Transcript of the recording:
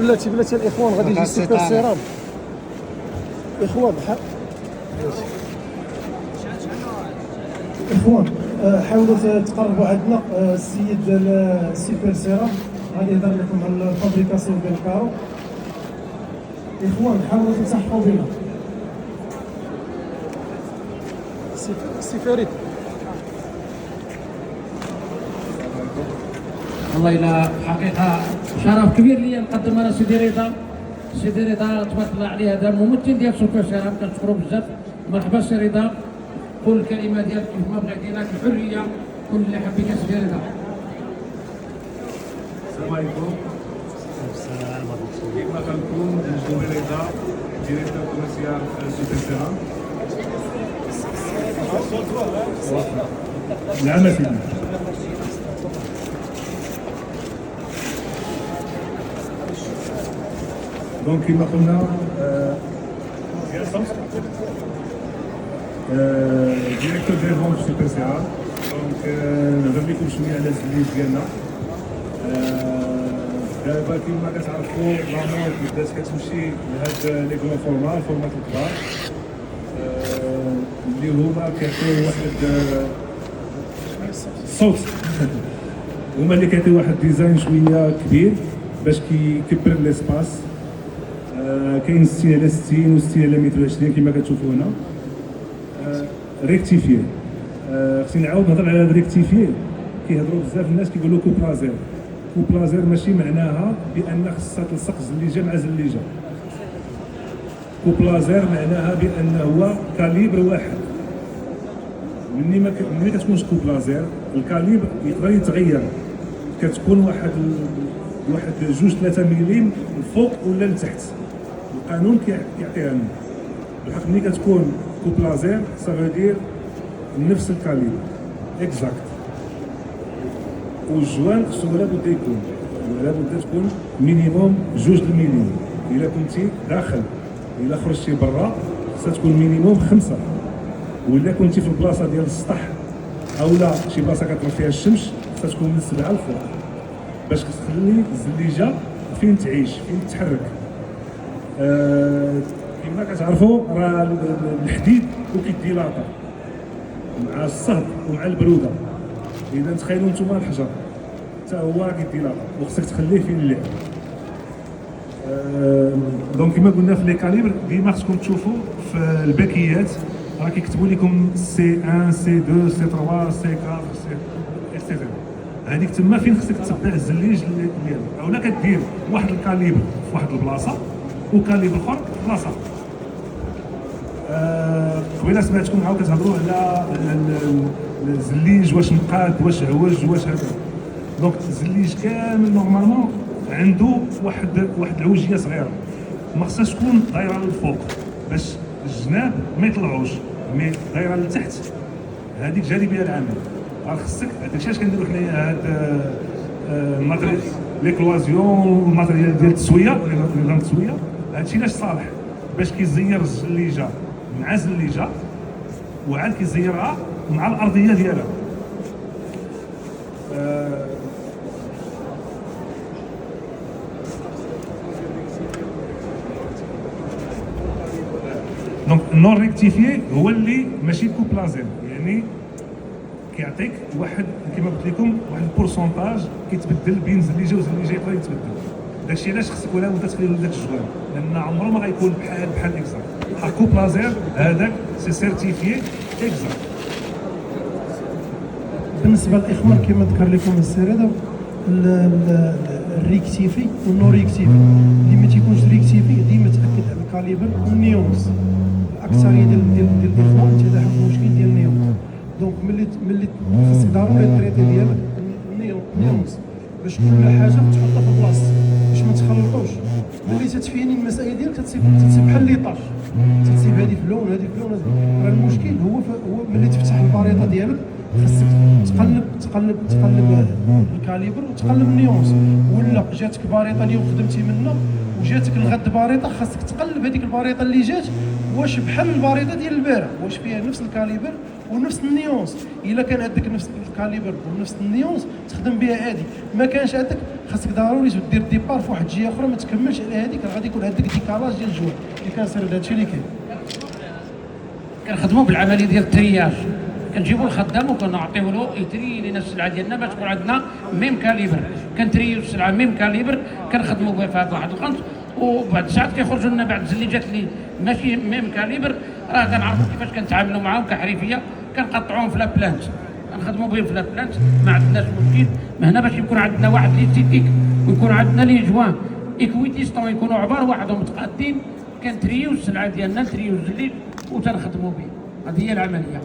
بلاتي الاخوان غادي يجي سوبر سيرام اخوان اخوان حاولوا تقربوا عندنا السيد السوبر سيرام غادي يهضر لكم على الفابريكاسيون ديال الكارو. اخوان حاولوا تلتحقوا بنا. سي فريد والله إلا حقيقة شرف كبير لي نقدم أنا سيدي رضا. سيدي رضا تبارك الله عليه هذا الممثل ديال سوبر سيرام كنشكرو بزاف. مرحبا سي رضا، قول الكلمة ديالك كيف ما بغيتي لك الحرية، كل اللي حبيتي سيدي رضا. السلام عليكم. كيما كنكون سيدي رضا ديريكتور كوميرسيال سوبر سيرام. نعم سيدي. دونك كما قلنا ديريكتور ديال فونت سوبر سيرام. دونك نهضر لكم شويه على الزليج ديالنا. دابا كما كتعرفوا لا مود بدات كتمشي لهاد لي كرون فورما الفورمات الكبار اللي هما كيعطيو واحد الصوت هما اللي كيعطيو واحد ديزاين شويه كبير باش كيكبر ليسباس. كاين 60 على 60 و 60 على 120 كما كتشوفوا هنا. ريكتيفيي خصني نعاود نهضر على هذا ريكتيفيي. كيهضروا بزاف الناس كيقولوا كوبلازير. كوبلازير ماشي معناها بان خصها تلصق زليجه مع زليجه. كوبلازير معناها بان هو كاليبر واحد. ملي كتكونش كوبلازير الكاليبر يقدر يتغير، كتكون واحد 2-3 ملم الفوق ولا لتحت. القانون كيعطيها لنا بحق ملي كتكون كوبلازير صافي نفس الكاليبر اكزاكت. والجوان خصو لابد يكون تكون مينيموم 2 ملم. الا كنتي داخل الا خرجتي برا خصها تكون مينيموم 5. ولا كنتي في البلاصه ديال السطح اولا شي بلاصه كتطلع فيها الشمس خصها تكون من 7 الفوق باش تخلي الزليجه فين تعيش فين تتحرك. كما كتعرفوا راه الحديد وكيديلاطا مع الصهد ومع البروده. اذا تخيلوا نتوما الحجر حتى هو كيديلاطا وخصك تخليه فين اللعب. دونك كما قلنا في لي كاليبر ديما خصكم تشوفوا في الباكيات راه كيكتبوا لكم سي 1 سي 2 سي 3 سي 4 سي اكسيتيرا. هذيك تما فين خصك تتبع الزليج ديالك. اولا كدير واحد الكاليبر في واحد البلاصه وكاليبر اخر في بلاصه. قبيله سمعتكم عاود كتهضروا على الزليج واش نقاد واش عوج واش هذا. دونك الزليج كامل نورمالمون عنده واحد العوجيه صغيره ما خصهاش تكون دايره للفوق باش الجناب ما يطلعوش، مي دايره لتحت هذيك جاذبيه العمل. راه خصك هذاك الشيء كنديروا حنايا هاد الماتريال لي كلوازيون والماتريال ديال التسويه نظام التسويه. هادشي علاش صالح باش كيزير الزليجه مع زليجه وعاد كيزيرها مع الارضيه ديالها. دونك النون ريكتيفيي هو اللي ماشي كوبلازير، يعني كيعطيك واحد كما قلت لكم واحد البورسونتاج كيتبدل بين زليجه وزليجه يقدر يتبدل. داكشي علاش خصك ولا بد تخلي داك الجوان لان عمره ما غيكون بحال اكزاكت. كوبلازير هذاك سي سيرتيفيي اكزاكت. بالنسبه للاخوان كما ذكر لكم السير الريكتيفي والنو ريكتيفي اللي ما تيكونش ريكتيفي ديما تاكد على الكاليبر والنيونس. الاكثريه ديال الاخوان تيلاحظوا المشكل ديال النيونس. دونك ملي خاصك ضروري التريتي ديال النيونس باش كل حاجه تحطها في بلاصتها باش ما تخلطوش. ملي تتفيني المسائل ديالك تتسيب بحال ليطاج، تتسيب هذه في لون هذه في لون. راه المشكل هو ملي تفتح الباريطه ديالك خاصك تقلب الكاليبر وتقلب النيونس. ولا جاتك باريطه اليوم خدمتي منها وجاتك الغد باريطه خاصك تقلب هذيك الباريطه اللي جات واش بحال الباريطه ديال البارح، واش فيها نفس الكاليبر ونفس النيونس. الا كان عندك نفس الكاليبر ونفس النيونس تخدم بها هذه. ما كانش عندك خاصك ضروري دير ديبار في واحد الجهه اخرى ما تكملش على هذيك، غادي يكون عندك ديكالاج ديال الجوع اللي كنصير. هذا الشيء اللي كاين. كنخدموا بالعمليه ديال الترياج، كنجيبوا الخدام وكنعطيو له يتري لنا السلعه ديالنا باش تكون عندنا ميم كاليبر، كنتريو السلعه ميم كاليبر كنخدموا بها في هذا واحد الخنط، وبعد ساعات كيخرجوا لنا بعد الزليجات اللي ماشي ميم كاليبر، راه كنعرفوا كيفاش كنتعاملوا معاهم كحرفيه، كنقطعوهم في لابلانت، كنخدموا بهم في لابلانت، ما عندناش مشكل. ما هنا باش يكون عندنا واحد ليستيتيك ويكون عندنا لي جوان ايكويتيستون، يكونوا عبار وحدهم متقادين، كنتريو السلعه ديالنا، نتريو الزليج وتنخدموا به. هذه هي العمليه.